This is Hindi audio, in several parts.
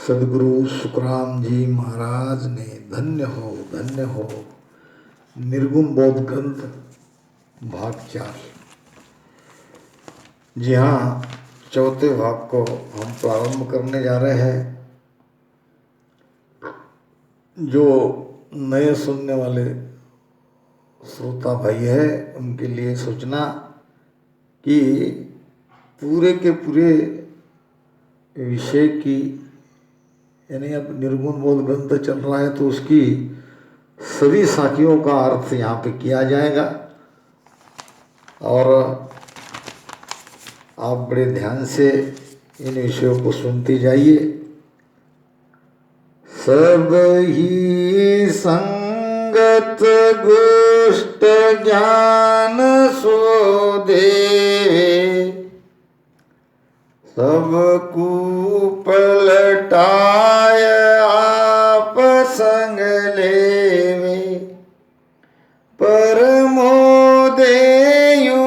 सदगुरु सुखराम जी महाराज ने धन्य हो निर्गुण बोध ग्रंथ भाग 4। जी हाँ, चौथे भाग को हम प्रारंभ करने जा रहे हैं। जो नए सुनने वाले श्रोता भाई है उनके लिए सूचना कि पूरे के पूरे विषय की, यानी अब निर्गुण बोध ग्रंथ चल रहा है तो उसकी सभी साखियों का अर्थ यहाँ पे किया जाएगा और आप बड़े ध्यान से इन विषयों को सुनते जाइए। सब ही संगत गुष्ट ज्ञान सो देवे, सब पलटाय आप संग लेवे, परमो देयु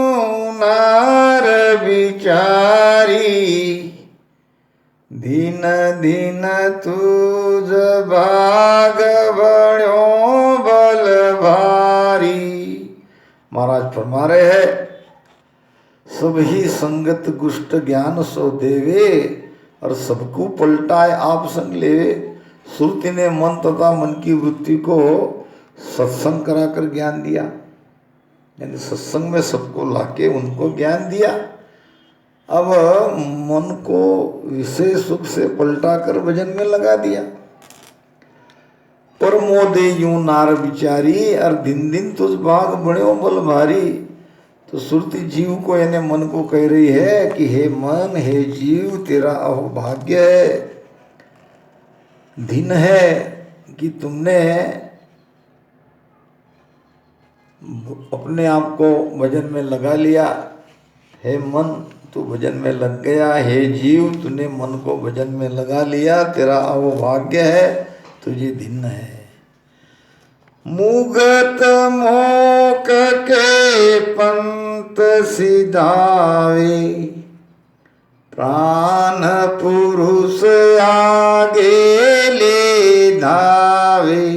नार विचारी, दिन दिन तुझ भाग बड़ो बल भारी। महाराज फरमा रहे हैं, सभी संगत गुष्ट ज्ञान सो देवे और सबको पलटाए आप संग लेवे। श्रुति ने मन तथा मन की वृत्ति को सत्संग कराकर ज्ञान दिया, यानी सत्संग में सबको लाके उनको ज्ञान दिया। अब मन को विषय सुख से पलटाकर भजन में लगा दिया। पर मोदे यूं नार विचारी और दिन दिन तुझ भाग बड़ो बल भारी। तो श्रुति जीव को यानी मन को कह रही है कि हे मन, हे जीव, तेरा अहो भाग्य है, दिन है कि तुमने अपने आप को भजन में लगा लिया। हे मन, तू भजन में लग गया। हे जीव, तूने मन को भजन में लगा लिया, तेरा अहो भाग्य है, तुझे दिन है। मुगत मोक के पंत सिधावे, प्राण पुरुष आगे ले धावे,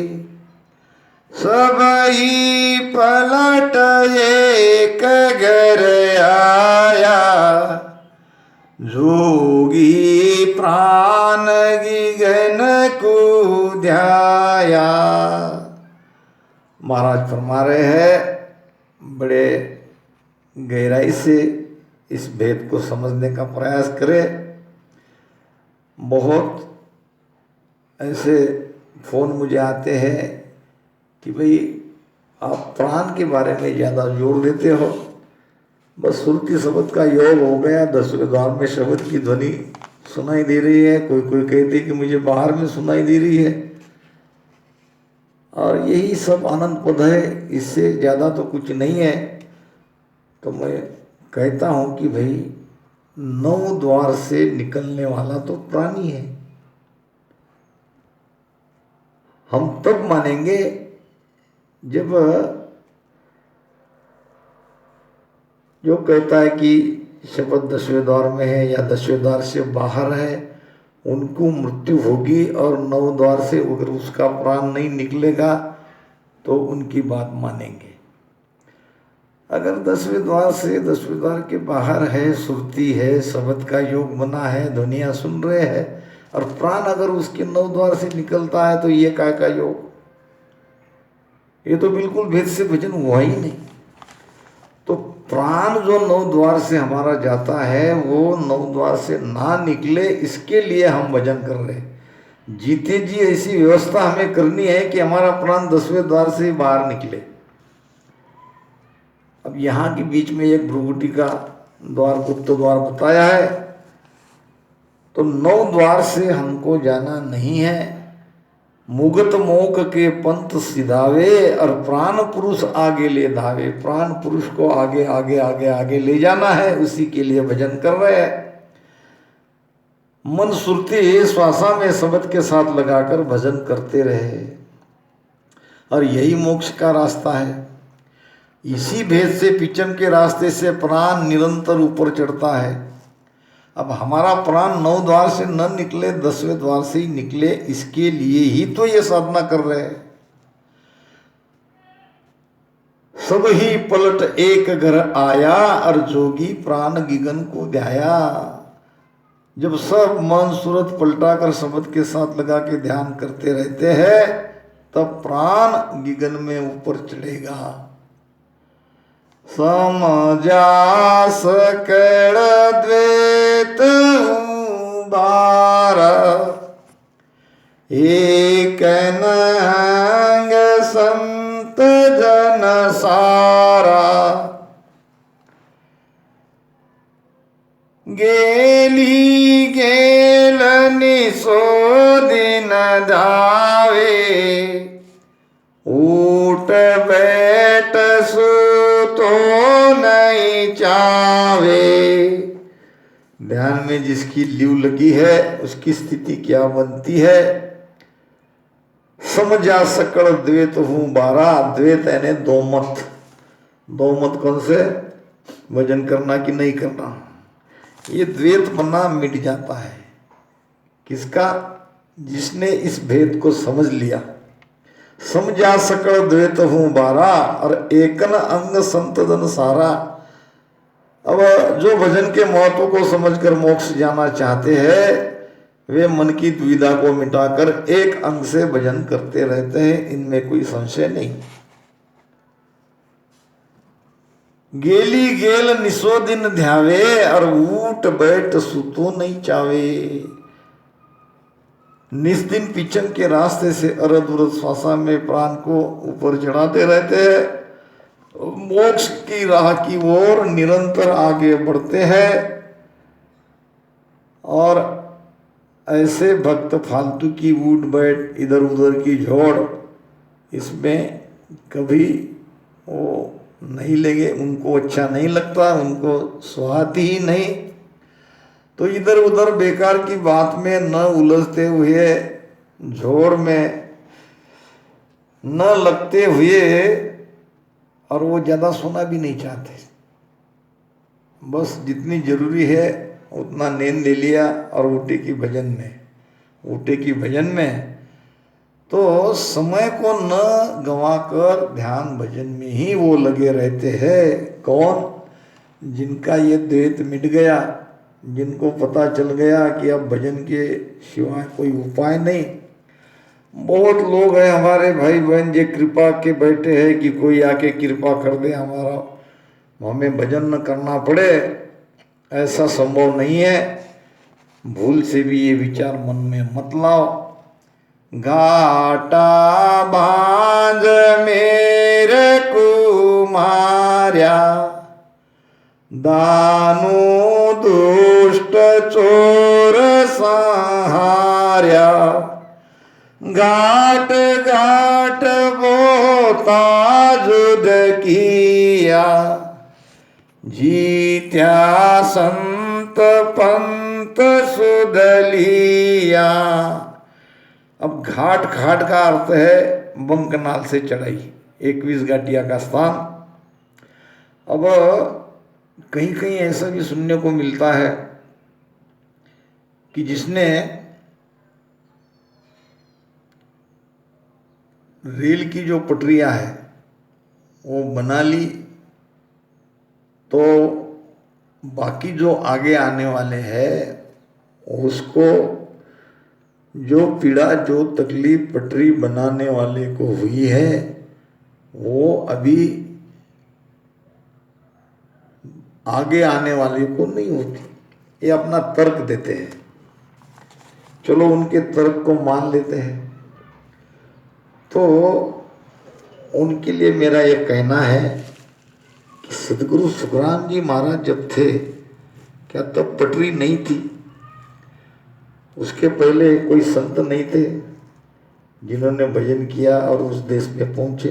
सब ही पलट एक घर आया, जोगी प्राण गगन को ध्याया। महाराज फरमा रहे हैं, बड़े गहराई से इस भेद को समझने का प्रयास करें। बहुत ऐसे फोन मुझे आते हैं कि भाई आप प्राण के बारे में ज़्यादा जोर देते हो, बस श्रुति शब्द का योग हो गया, 10वें द्वार में शब्द की ध्वनि सुनाई दे रही है। कोई कहती है कि मुझे बाहर में सुनाई दे रही है, और यही सब आनंद पद है, इससे ज़्यादा तो कुछ नहीं है। तो मैं कहता हूँ कि भाई 9 द्वार से निकलने वाला तो प्राणी है। हम तब मानेंगे जब जो कहता है कि शब्द 10वें द्वार में है या 10वें द्वार से बाहर है, उनको मृत्यु होगी और 9 द्वार से अगर उसका प्राण नहीं निकलेगा तो उनकी बात मानेंगे। अगर 10वें द्वार से 10वें द्वार के बाहर है, श्रुति है, शब्द का योग बना है, दुनिया सुन रहे हैं, और प्राण अगर उसके 9 द्वार से निकलता है तो ये काय का योग? ये तो बिल्कुल भेद से भजन हुआ ही नहीं। तो प्राण जो 9 द्वार से हमारा जाता है वो 9 द्वार से ना निकले, इसके लिए हम भजन कर रहे हैं। जीते जी ऐसी व्यवस्था हमें करनी है कि हमारा प्राण 10वें द्वार से बाहर निकले। अब यहाँ के बीच में एक भ्रुगुटी का द्वार, गुप्त द्वार बताया है, तो 9 द्वार से हमको जाना नहीं है। मुगत मोक के पंथ सिधावे और प्राण पुरुष आगे ले धावे। प्राण पुरुष को आगे आगे आगे आगे ले जाना है, उसी के लिए भजन कर रहे हैं। मन श्रुति श्वासा में शब्द के साथ लगाकर भजन करते रहे, और यही मोक्ष का रास्ता है। इसी भेद से पिचम के रास्ते से प्राण निरंतर ऊपर चढ़ता है। अब हमारा प्राण 9 द्वार से न निकले, 10वें द्वार से ही निकले, इसके लिए ही तो ये साधना कर रहे हैं। सब ही पलट एक घर आया, और जोगी प्राण गिगन को ध्याया। जब सब मन सूरत पलटा कर शब्द के साथ लगा के ध्यान करते रहते हैं, तब प्राण गिगन में ऊपर चढ़ेगा। समझा सकड़ द्वैत बारा, एक नंग संत जन सारा। गेली गेल निसो दिन जावे, उठ बैठ सुतो नहीं चावे। ध्यान में जिसकी लीव लगी है उसकी स्थिति क्या बनती है? समझा सकड़ द्वैत हूँ बारा। द्वैत यानी दो मत। दो मत कौन से? भजन करना कि नहीं करना। ये द्वैत बना मिट जाता है। किसका? जिसने इस भेद को समझ लिया। समझा सकड़ द्वैत हूँ बारा, और एकन अंग संत जन सारा। अब जो भजन के महत्व को समझकर मोक्ष जाना चाहते हैं, वे मन की दुविधा को मिटाकर एक अंग से भजन करते रहते हैं, इनमें कोई संशय नहीं। गेली गेल निसो दिन ध्यावे, और उठ बैठ सुतो नहीं चावे। निस दिन पीछन के रास्ते से अरद उरद श्वासा में प्राण को ऊपर चढ़ाते रहते हैं, मोक्ष की राह की ओर निरंतर आगे बढ़ते हैं। और ऐसे भक्त फालतू की उठ बैठ, इधर उधर की झोड़, इसमें कभी वो नहीं लेंगे। उनको अच्छा नहीं लगता, उनको सुहाती ही नहीं। तो इधर उधर बेकार की बात में न उलझते हुए, झोड़ में न लगते हुए, और वो ज़्यादा सोना भी नहीं चाहते। बस जितनी जरूरी है उतना नींद ले लिया और उठे की भजन में। उठे की भजन में तो समय को न गंवाकर ध्यान भजन में ही वो लगे रहते हैं। कौन? जिनका ये द्वैत मिट गया, जिनको पता चल गया कि अब भजन के सिवाय कोई उपाय नहीं। बहुत लोग हैं हमारे भाई बहन जो कृपा के बैठे हैं कि कोई आके कृपा कर दे, हमारा हमें भजन न करना पड़े। ऐसा संभव नहीं है। भूल से भी ये विचार मन में मत लाओ। घाटा भांज मेरे कुमार्या, दानु दुष्ट चोर संहार्या। घाट घाट बोता जुद किया, जीत्या संत पंत सुध लिया। अब घाट घाट का अर्थ है बंकनाल से चढ़ाई, 21 घाटिया का स्थान। अब कहीं कहीं ऐसा भी सुनने को मिलता है कि जिसने रेल की जो पटरियां है वो बना ली, तो बाकी जो आगे आने वाले हैं उसको जो पीड़ा, जो तकलीफ पटरी बनाने वाले को हुई है, वो अभी आगे आने वाले को नहीं होती। ये अपना तर्क देते हैं। चलो उनके तर्क को मान लेते हैं। तो उनके लिए मेरा ये कहना है कि सदगुरु सुखराम जी महाराज जब थे, क्या तब पटरी नहीं थी? उसके पहले कोई संत नहीं थे जिन्होंने भजन किया और उस देश में पहुंचे?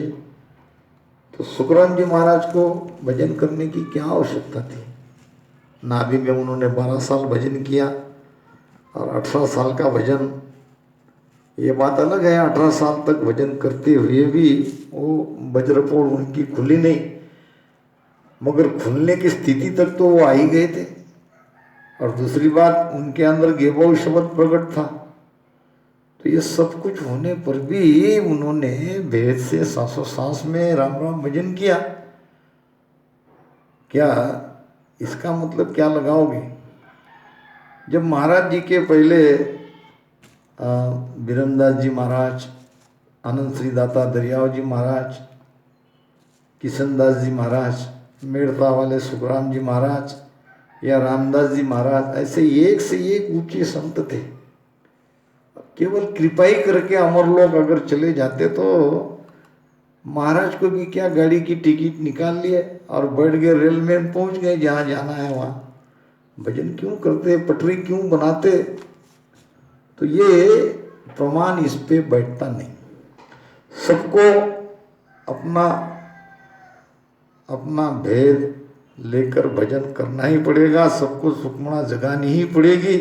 तो सुखराम जी महाराज को भजन करने की क्या आवश्यकता थी? नाभि में उन्होंने 12 साल भजन किया और 18 साल का भजन। ये बात अलग है, 18 साल तक भजन करते हुए भी वो वज्रपोड़ उनकी खुली नहीं, मगर खुलने की स्थिति तक तो वो आ ही गए थे। और दूसरी बात, उनके अंदर गेबो शब्द प्रकट था। तो ये सब कुछ होने पर भी उन्होंने भेद से सांसों सांस में राम राम भजन किया। क्या इसका मतलब क्या लगाओगे? जब महाराज जी के पहले बीरमदास जी महाराज, आनंद श्री दाता दरियाव जी महाराज, किशनदास जी महाराज, मेड़ता वाले सुखराम जी महाराज या रामदास जी महाराज, ऐसे एक से एक ऊंचे संत थे। केवल कृपा ही करके अमर लोग अगर चले जाते तो महाराज को भी क्या, गाड़ी की टिकट निकाल लिए और बैठ गए, रेल में पहुंच गए जहाँ जाना है वहाँ। भजन क्यों करते, पटरी क्यों बनाते? तो ये प्रमाण इस पे बैठता नहीं। सबको अपना अपना भेद लेकर भजन करना ही पड़ेगा। सबको सुखमणा जगानी ही पड़ेगी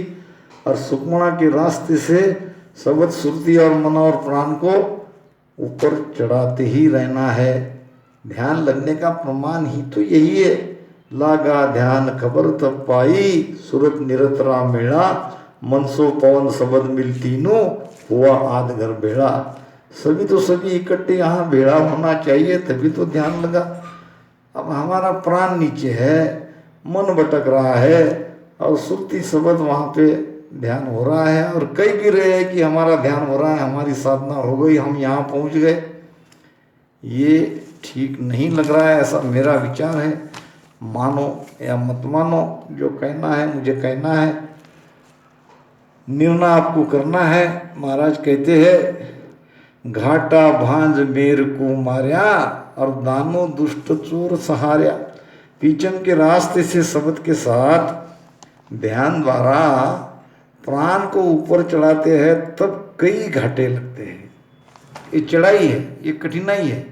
और सुखमणा के रास्ते से शब्द सुरती और मन और प्राण को ऊपर चढ़ाते ही रहना है। ध्यान लगने का प्रमाण ही तो यही है। लागा ध्यान खबर तब पाई, सुरत निरतरा मेला, मनसो पवन शब्द मिलती नो, हुआ आध घर बेड़ा। सभी तो सभी इकट्ठे यहाँ भेड़ा होना चाहिए, तभी तो ध्यान लगा। अब हमारा प्राण नीचे है, मन भटक रहा है और सुरती शब्द वहाँ पे ध्यान हो रहा है और कह भी रहे हैं कि हमारा ध्यान हो रहा है, हमारी साधना हो गई, हम यहाँ पहुँच गए। ये ठीक नहीं लग रहा है, ऐसा मेरा विचार है। मानो या मत मानो, जो कहना है मुझे कहना है, निर्णय आपको करना है। महाराज कहते हैं, घाटा भांज मेर को मार्या और दानो दुष्ट चोर सहार्या। पीछम के रास्ते से शब्द के साथ ध्यान द्वारा प्राण को ऊपर चढ़ाते हैं तब कई घाटे लगते हैं। ये चढ़ाई है, ये कठिनाई है।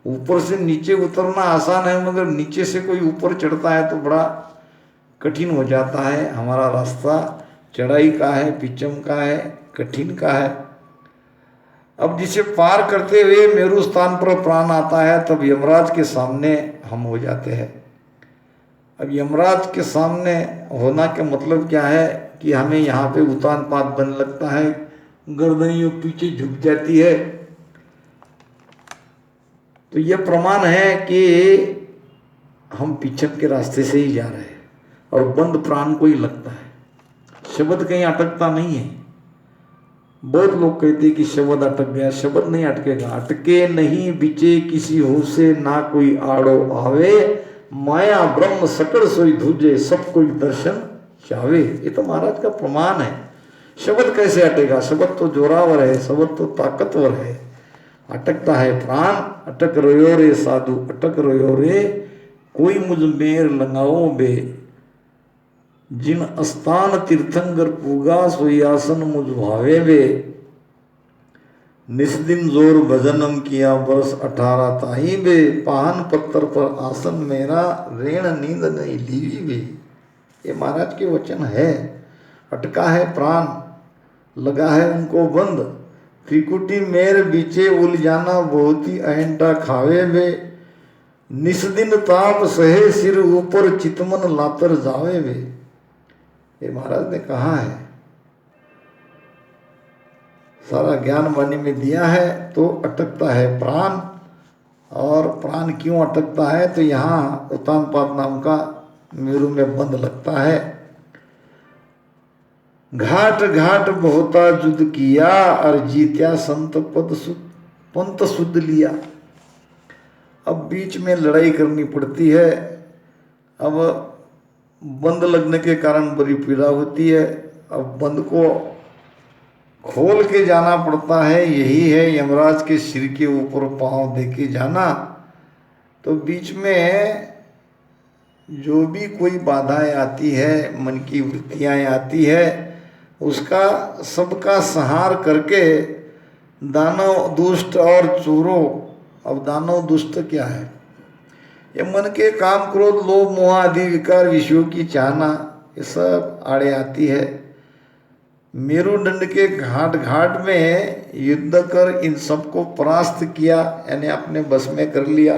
ऊपर से नीचे उतरना आसान है, मगर नीचे से कोई ऊपर चढ़ता है तो बड़ा कठिन हो जाता है। हमारा रास्ता चढ़ाई का है, पिचम का है, कठिन का है। अब जिसे पार करते हुए मेरू स्थान पर प्राण आता है तब यमराज के सामने हम हो जाते हैं। अब यमराज के सामने होना का मतलब क्या है कि हमें यहाँ पे उतान पात बनने लगता है, गर्दनियों पीछे झुक जाती है। तो यह प्रमाण है कि हम पीछे के रास्ते से ही जा रहे हैं और बंद प्राण को ही लगता है। शब्द कहीं अटकता नहीं है। बहुत लोग कहते हैं कि शब्द अटक गया, शब्द नहीं अटकेगा। अटके नहीं बिचे किसी हो से, ना कोई आड़ो आवे, माया ब्रह्म सकल सोई धुजे, सब कोई दर्शन चावे। ये तो महाराज का प्रमाण है। शब्द कैसे अटेगा? शब्द तो जोरावर है, शब्द तो ताकतवर है। अटकता है प्राण, अटक रहो रे साधु, अटक रहो रे, कोई मुझ मेर लगाओ बे, जिन अस्तान तीर्थंकर पूगा, सोई आसन मुझ भावे वे, निस्दिन जोर भजनम किया वर्ष 18 ताही बे, पाहन पत्थर पर आसन मेरा, रेण नींद नहीं लीवी बे। ये महाराज के वचन है। अटका है प्राण, लगा है उनको बंद, त्रिकुटी मेर बीचे उलझाना, बहुत ही अहंटा खावे वे, निस्दिन ताप सहे सिर ऊपर, चितमन लातर जावे वे। ये महाराज ने कहा है, सारा ज्ञान वाणी में दिया है। तो अटकता है प्राण, और प्राण क्यों अटकता है? तो यहाँ उतान पात नाम का मेरू में बंद लगता है। घाट घाट बहुता जुद किया, और जीत्या संत पद पंत शुद्ध लिया। अब बीच में लड़ाई करनी पड़ती है। अब बंद लगने के कारण बड़ी पीड़ा होती है। अब बंद को खोल के जाना पड़ता है। यही है यमराज के सिर के ऊपर पांव दे के जाना। तो बीच में जो भी कोई बाधाएं आती है, मन की वृत्तियाँ आती है, उसका सबका संहार करके दानव दुष्ट और चोरों। अब दानव दुष्ट क्या है? ये मन के काम क्रोध लोभ मोह आदि विकार विषयों की चाहना, ये सब आड़े आती है। मेरुदंड के घाट घाट में युद्ध कर इन सबको परास्त किया, यानी अपने बस में कर लिया।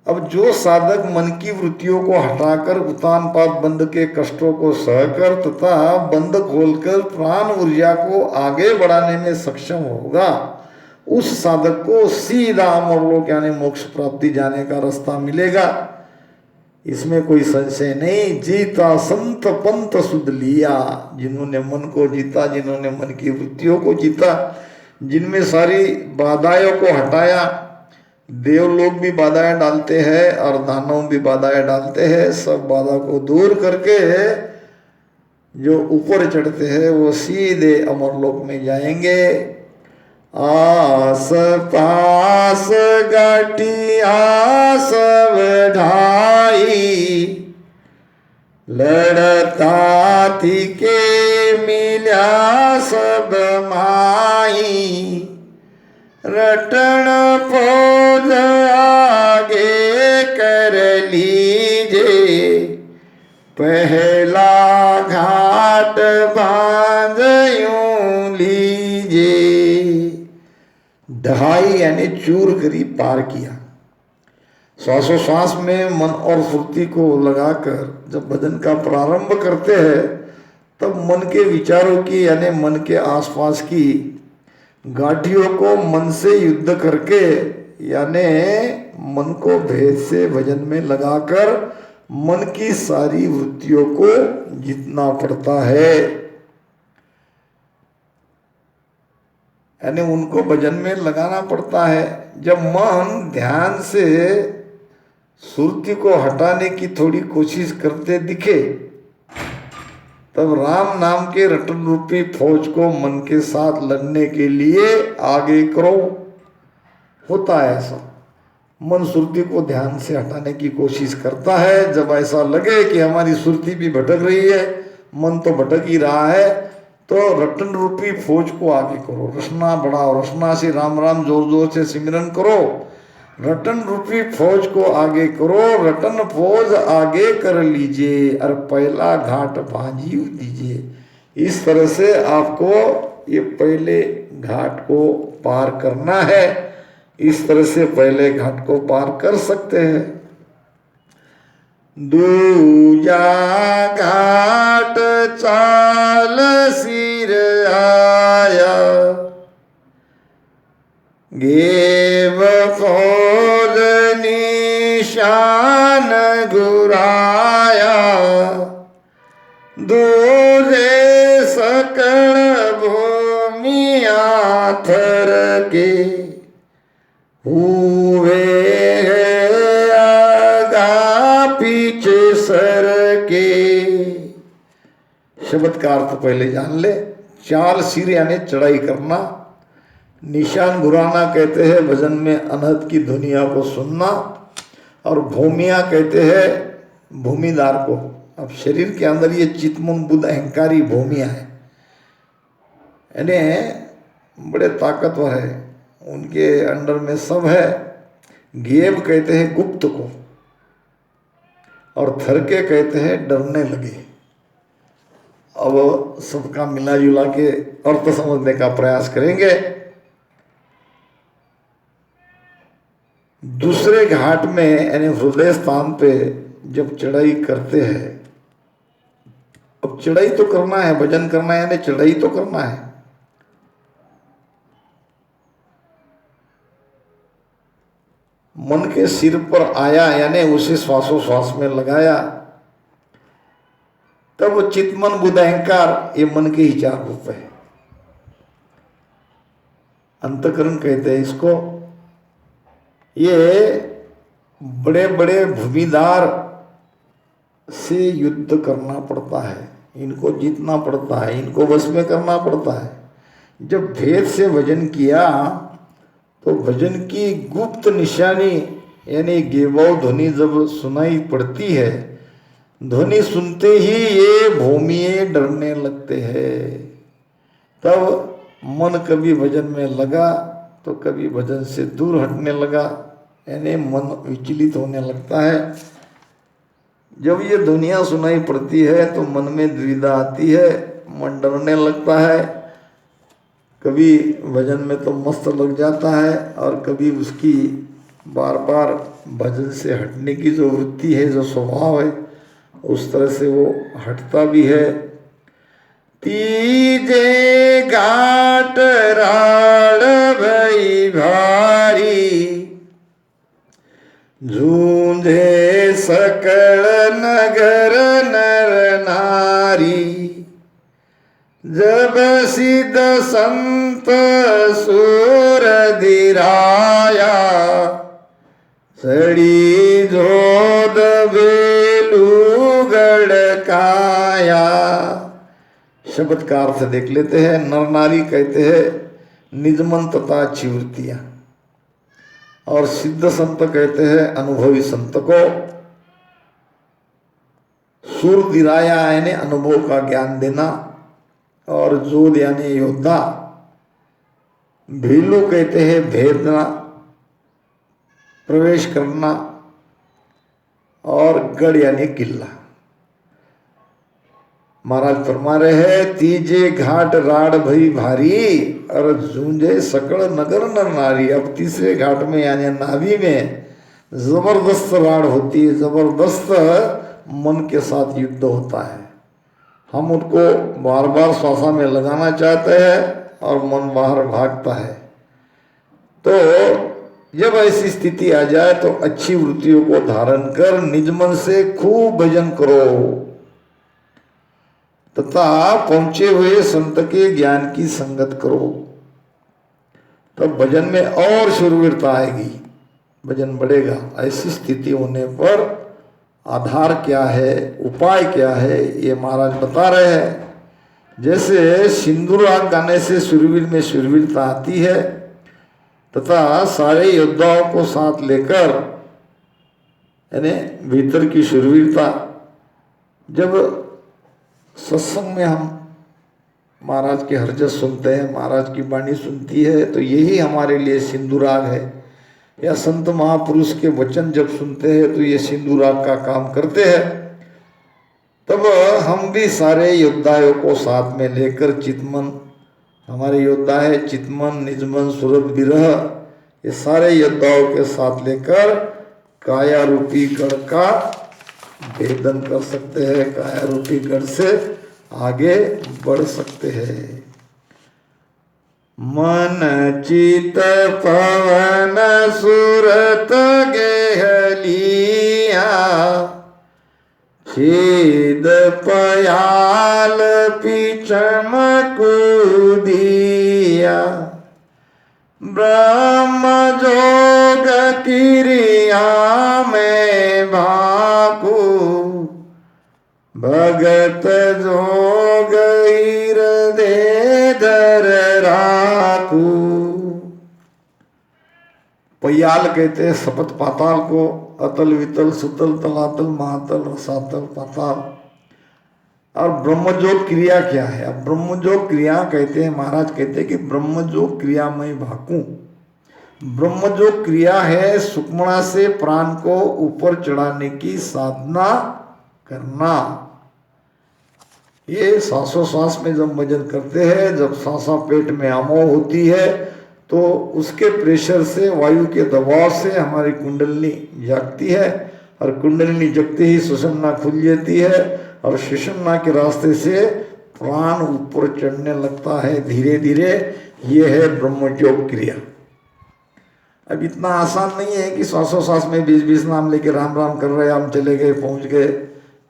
अब जो साधक मन की वृत्तियों को हटाकर उतान पात बंध के कष्टों को सहकर तथा बंध खोलकर प्राण ऊर्जा को आगे बढ़ाने में सक्षम होगा, उस साधक को सीधा अमरलोक यानी मोक्ष प्राप्ति जाने का रास्ता मिलेगा। इसमें कोई संशय नहीं। जीता संत पंथ सुध लिया, जिन्होंने मन को जीता, जिन्होंने मन की वृत्तियों को जीता, जिनमें सारी बाधाओं को हटाया। देवलोग भी बाधाएं डालते हैं और दानव भी बाधाएं डालते हैं। सब बाधा को दूर करके जो ऊपर चढ़ते हैं वो सीधे अमरलोक में जाएंगे। आस पास गटिया सब ढाई, लड़ता थी के मिल्या सब माई। रटन फौज आगे कर लीजे, पहला घाट बांध यूं लीजे। ढाई यानी चूर करी, पार किया। श्वासोश्वास में मन और फुर्ती को लगाकर जब भजन का प्रारंभ करते हैं तब मन के विचारों की यानी मन के आसपास की गाठियों को मन से युद्ध करके यानी मन को भेद से भजन में लगाकर मन की सारी वृत्तियों को जीतना पड़ता है। यानी उनको भजन में लगाना पड़ता है। जब मन ध्यान से सुरती को हटाने की थोड़ी कोशिश करते दिखे तब राम नाम के रटन रूपी फौज को मन के साथ लड़ने के लिए आगे करो। होता है ऐसा, मन सुरती को ध्यान से हटाने की कोशिश करता है। जब ऐसा लगे कि हमारी सुरती भी भटक रही है, मन तो भटक ही रहा है, तो रटन रूपी फौज को आगे करो। रसना बढ़ाओ, रसना से राम राम जोर जोर से सिमरन करो। रटन रूपी फौज को आगे करो, रटन फौज आगे कर लीजिए और पहला घाट भांजी दीजिए। इस तरह से आपको ये पहले घाट को पार करना है। इस तरह से पहले घाट को पार कर सकते हैं। दूजा घाट चाल सिर आया, गेव फौज निशान गुराया। दूजे सकल भूमिया थर के, हुए आगा पीछे सर के। शब्द का अर्थ पहले जान ले। चाल सिर यानी चढ़ाई करना, निशान घुराना कहते हैं भजन में अनहद की ध्वनिया को सुनना, और भूमिया कहते हैं भूमिदार को। अब शरीर के अंदर ये चित्तमन बुद्ध अहंकारी भूमिया है, यानी बड़े ताकतवर है, उनके अंडर में सब है। गेब कहते हैं गुप्त को, और थरके कहते हैं डरने लगे। अब सबका मिला जुला के अर्थ समझने का प्रयास करेंगे। दूसरे घाट में यानी हृदय स्थान पे जब चढ़ाई करते हैं, अब चढ़ाई तो करना है, भजन करना है यानी चढ़ाई तो करना है। मन के सिर पर आया यानी उसे श्वासोश्वास में लगाया, तब वो चित्तमन बुद्ध अहंकार ये मन के ही चार रूप है। अंतकरण कहते हैं इसको। ये बड़े बड़े भूमिदार से युद्ध करना पड़ता है, इनको जीतना पड़ता है, इनको वश में करना पड़ता है। जब भेद से भजन किया तो भजन की गुप्त निशानी यानी गेवाव ध्वनि जब सुनाई पड़ती है, ध्वनि सुनते ही ये भूमिये डरने लगते हैं। तब मन कभी भजन में लगा तो कभी भजन से दूर हटने लगा, यानी मन विचलित होने लगता है। जब ये दुनिया सुनाई पड़ती है तो मन में द्विधा आती है, मन डरने लगता है। कभी भजन में तो मस्त लग जाता है और कभी उसकी बार बार भजन से हटने की जो वृत्ति है, जो स्वभाव है, उस तरह से वो हटता भी है। तीजे घाट राड़ भई भारी, झूंझे सकल नगर नर नारी, जब सिद्ध संत सुर धीराया, चढ़ी जोध बेलू गढ़काया। शब्द का अर्थ देख लेते हैं। नर नारी कहते हैं निजमन तथा अच्छी वृत्तियां, और सिद्ध संत कहते हैं अनुभवी संत को। सुर दिराया यानी अनुभव का ज्ञान देना, और जोध यानी योद्धा। भेलू कहते हैं भेदना, प्रवेश करना, और गढ़ यानी किला। महाराज फरमा रहे हैं तीजे घाट राड़ भई भारी, और झूंझे सकल नगर नर नारी। अब तीसरे घाट में यानी नाभि में जबरदस्त राड़ होती है, जबरदस्त मन के साथ युद्ध होता है। हम उनको बार बार श्वासा में लगाना चाहते हैं और मन बाहर भागता है। तो जब ऐसी स्थिति आ जाए तो अच्छी वृत्तियों को धारण कर निज मन से खूब भजन करो, तथा पहुंचे हुए संत के ज्ञान की संगत करो। तब भजन में और शूरवीरता आएगी, भजन बढ़ेगा। ऐसी स्थिति होने पर आधार क्या है, उपाय क्या है, ये महाराज बता रहे हैं। जैसे सिंदूर आग गाने से शूरवीर में शूरवीरता आती है, तथा सारे योद्धाओं को साथ लेकर यानी भीतर की शूरवीरता। जब सत्संग में हम महाराज के हरजस सुनते हैं, महाराज की वाणी सुनती है, तो यही हमारे लिए सिंदूराग है। या संत महापुरुष के वचन जब सुनते हैं तो ये सिंदूराग का काम करते हैं। तब हम भी सारे योद्धाओं को साथ में लेकर, चितमन हमारे योद्धा है, चितमन निजमन सुरत विरह, ये सारे योद्धाओं के साथ लेकर काया रूपी गढ़ का भेदन कर सकते हैं, काया रूपी गढ़ से आगे बढ़ सकते हैं। मन चित पवन सुरत गेहलिया, छेद पयाल पिछम कूदिया, ब्रह्म जोग क्रिया में भाकू, भगत जोग हृदय धर राखू। पयाल कहते हैं सपत पाताल को, अतल वितल सुतल तलातल महातल रसातल पाताल। और ब्रह्मजोग क्रिया क्या है? अब ब्रह्मजोग क्रिया कहते हैं, महाराज कहते हैं कि ब्रह्मजोग क्रिया में भाकू। ब्रह्मजोग क्रिया है सुक्मणा से प्राण को ऊपर चढ़ाने की साधना करना। ये सांसोश्वास में जब भजन करते हैं, जब सांसा पेट में अमोह होती है, तो उसके प्रेशर से, वायु के दबाव से हमारी कुंडलिनी जागती है, और कुंडलिनी जगते ही सुषुम्ना खुल जाती है, और सुषुम्ना के रास्ते से प्राण ऊपर चढ़ने लगता है धीरे धीरे। ये है ब्रह्मयोग क्रिया। अब इतना आसान नहीं है कि श्वासोश्वास में 20-20 नाम लेके राम राम कर रहे, हम चले गए, पहुंच गए।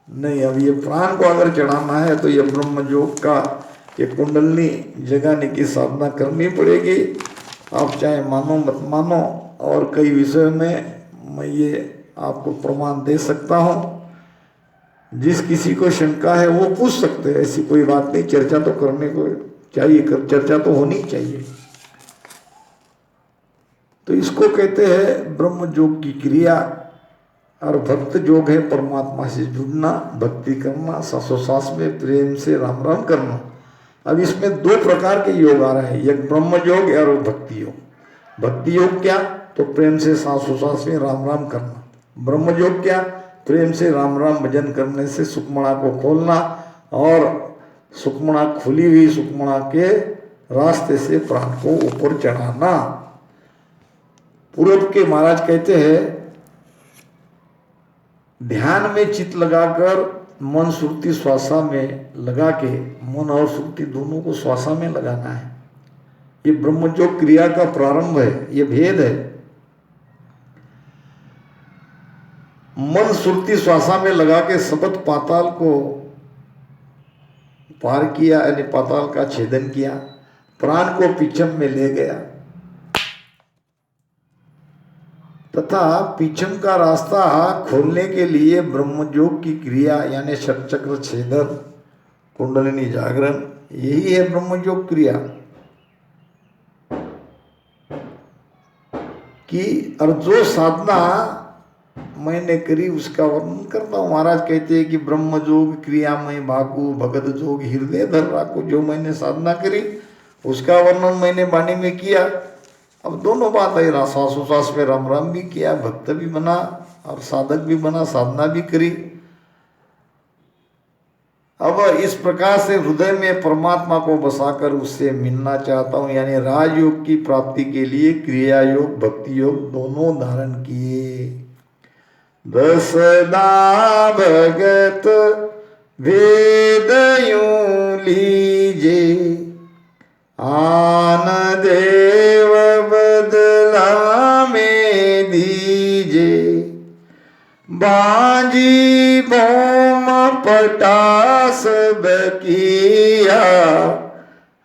नहीं, अब ये प्राण को अगर चढ़ाना है तो ये ब्रह्मयोग का, ये कुंडलिनी जगाने की साधना करनी पड़ेगी। आप चाहे मानो मत मानो, और कई विषयों में मैं ये आपको प्रमाण दे सकता हूँ। जिस किसी को शंका है वो पूछ सकते हैं, ऐसी कोई बात नहीं। चर्चा तो करने को चाहिए, चर्चा तो होनी चाहिए। तो इसको कहते हैं ब्रह्मयोग की क्रिया। और भक्त योग है परमात्मा से जुड़ना, भक्ति करना, श्वासोश्वास में प्रेम से राम राम करना। अब इसमें 2 प्रकार के योग आ रहे हैं, एक ब्रह्म योग और भक्ति योग। भक्ति योग क्या? तो प्रेम से श्वासोश्वास में राम राम करना। ब्रह्म योग क्या? प्रेम से राम राम भजन करने से सुक्मणा को खोलना, और सुक्मणा खुली हुई सुक्मणा के रास्ते से प्राण को ऊपर चढ़ाना। पूर्व के महाराज कहते हैं ध्यान में चित्त लगाकर मन सुरती श्वासा में लगा के, मन और सुरती दोनों को श्वासा में लगाना है। ये ब्रह्मयोग क्रिया का प्रारंभ है, ये भेद है। मन सुरती श्वासा में लगा के सपत पाताल को पार किया, यानी पाताल का छेदन किया, प्राण को पिछम में ले गया तथा पिछम का रास्ता खोलने के लिए ब्रह्मयोग की क्रिया यानी षटचक्र छेदन, कुंडलिनी जागरण, यही है ब्रह्मयोग क्रिया की। और जो साधना मैंने करी उसका वर्णन करता हूँ। महाराज कहते हैं कि ब्रह्मयोग क्रिया में भागु भगत जोग हृदय धर राखो, जो मैंने साधना करी उसका वर्णन मैंने वाणी में किया। अब दोनों बात है, श्वासोश्वास में राम राम भी किया, भक्त भी बना और साधक भी बना, साधना भी करी। अब इस प्रकार से हृदय में परमात्मा को बसाकर उससे मिलना चाहता हूँ, यानी राजयोग की प्राप्ति के लिए क्रिया योग भक्ति योग दोनों धारण किए। दसदा भगत वेद यूं लीजे, आन देव बदला में दीजे, बाजी भौम पटा सब किया,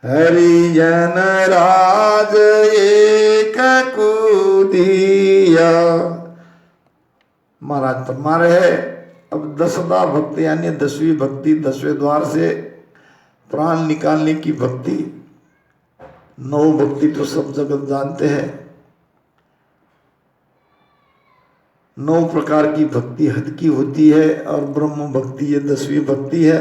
हरिजन राज एक कूदिया। महाराज फरमा रहे हैं अब दसदा भक्ति यानी 10वीं भक्ति, 10वें द्वार से प्राण निकालने की भक्ति। 9 भक्ति तो सब जगत जानते हैं, 9 प्रकार की भक्ति हद की होती है और ब्रह्म भक्ति ये 10वीं भक्ति है।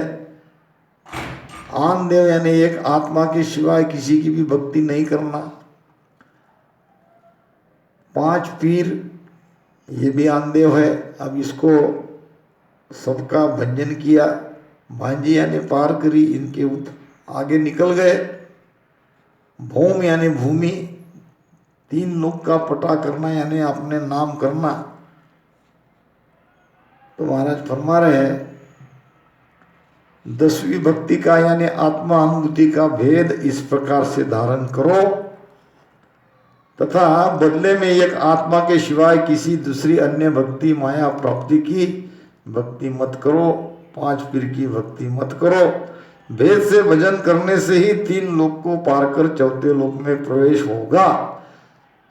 आन देव यानी एक आत्मा के सिवाय किसी की भी भक्ति नहीं करना। 5 पीर ये भी आनदेव है। अब इसको सबका भंजन किया, भांजी यानी पार करी, इनके आगे निकल गए। भौम यानी भूमि, 3 लोक का पटा करना यानी अपने नाम करना। तो महाराज फरमा रहे हैं 10वीं भक्ति का यानी आत्मा अनुभूति का भेद इस प्रकार से धारण करो तथा बदले में एक आत्मा के सिवाय किसी दूसरी अन्य भक्ति माया प्राप्ति की भक्ति मत करो, 5 पीर की भक्ति मत करो। भेद से भजन करने से ही 3 लोक को पार कर 4थे लोक में प्रवेश होगा।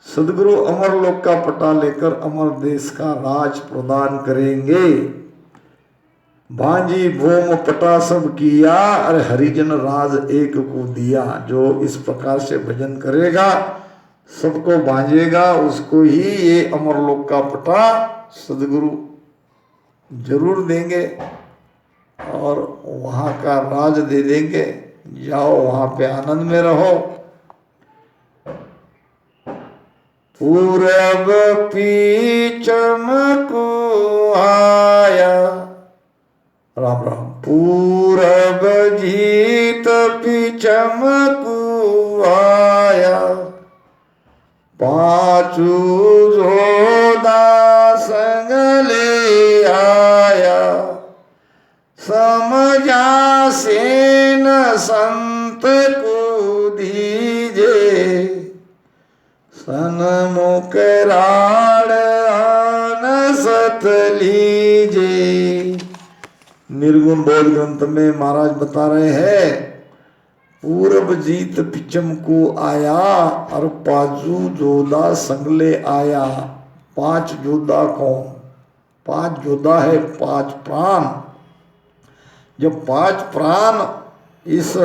सदगुरु अमर लोक का पटा लेकर अमर देश का राज प्रदान करेंगे। भांजी भूम पटा सब किया और हरिजन राज एक को दिया। जो इस प्रकार से भजन करेगा, सबको बांधेगा, उसको ही ये अमरलोक का पटा सदगुरु जरूर देंगे और वहाँ का राज दे देंगे। जाओ वहाँ पे आनंद में रहो। पूरब पीछम को आया, राम राम। पूरब जीत पीछम को आया, पाचू जोदा संग ले आया, समझा सेन संत को दीजे, सन्मुख राड़ आन सत लीजे। निर्गुण बोध ग्रंथ में महाराज बता रहे हैं पूरब जीत पिचम को आया और पाजू जोधा संगले आया। 5 जोधा कौन? 5 जोधा है 5 प्राण। जब 5 प्राण इस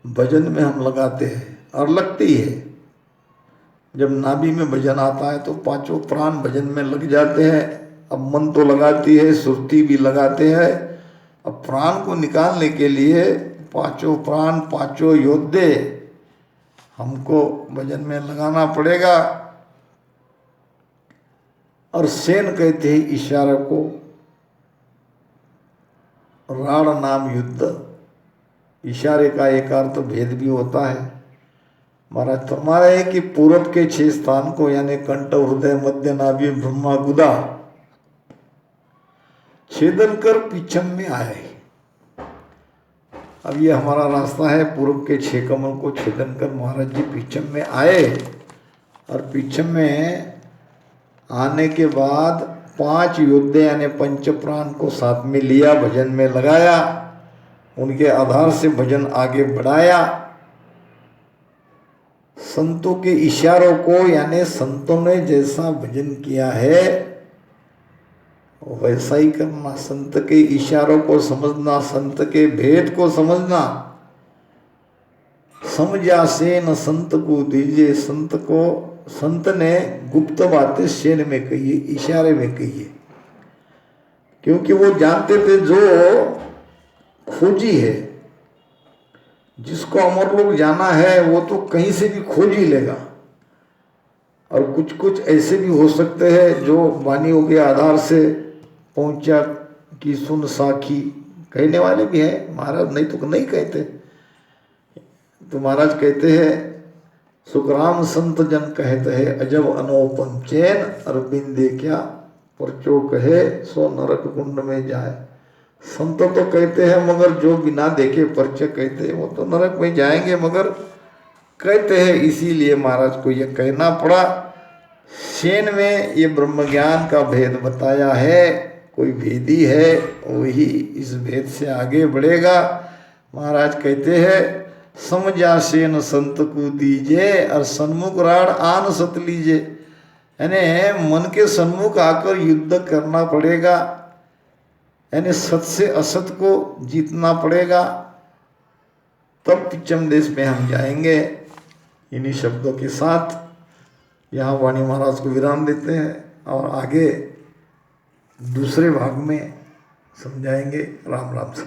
भजन में हम लगाते हैं और लगती है, जब नाभि में भजन आता है तो 5 प्राण भजन में लग जाते हैं। अब मन तो लगाती है, सुरती भी लगाते हैं। अब प्राण को निकालने के लिए 5 प्राण 5 योद्धे हमको भजन में लगाना पड़ेगा। और सेन कहते हैं इशारे को, राण नाम युद्ध। इशारे का एक अर्थ भेद भी होता है। महाराज फरमा रहे हैं कि पूरब के 6 स्थान को यानी कंठ, हृदय, मध्य नाभि, ब्रह्मा, गुदा छेदन कर पीछम में आए। अब ये हमारा रास्ता है, पूर्व के 6 कमल को छेदन कर महाराज जी पीछम में आए, और पीछम में आने के बाद 5 योद्धे यानी पंच प्राण को साथ में लिया, भजन में लगाया, उनके आधार से भजन आगे बढ़ाया। संतों के इशारों को यानी संतों ने जैसा भजन किया है वैसा ही करना, संत के इशारों को समझना, संत के भेद को समझना। समझा से न संत को दीजिए, संत ने गुप्त बातें शेन में कही, इशारे में कही, क्योंकि वो जानते थे जो खोजी है, जिसको अमर लोग जाना है वो तो कहीं से भी खोज ही लेगा। और कुछ कुछ ऐसे भी हो सकते हैं जो वाणियों के आधार से पहुंचा कि सुन साखी कहने वाले भी हैं महाराज, नहीं तो नहीं कहते। तो महाराज कहते हैं सुखराम संत जन कहते हैं अजब अनोपम चैन, अरविंद देखा परचो कहे सो नरक कुंड में जाए। संत तो कहते हैं मगर जो बिना देखे परचे कहते हैं वो तो नरक में जाएंगे, मगर कहते हैं, इसीलिए महाराज को यह कहना पड़ा। शेन में ये ब्रह्म ज्ञान का भेद बताया है, कोई भेदी है वही इस भेद से आगे बढ़ेगा। महाराज कहते हैं समझा सेन संत को दीजिए और सन्मुख राण आन सत लीजिए, यानी मन के सन्मुख आकर युद्ध करना पड़ेगा, यानी सत से असत को जीतना पड़ेगा, तब पिछम देश में हम जाएंगे। इन्हीं शब्दों के साथ यहाँ वाणी महाराज को विराम देते हैं और आगे दूसरे भाग में समझाएंगे। राम राम से।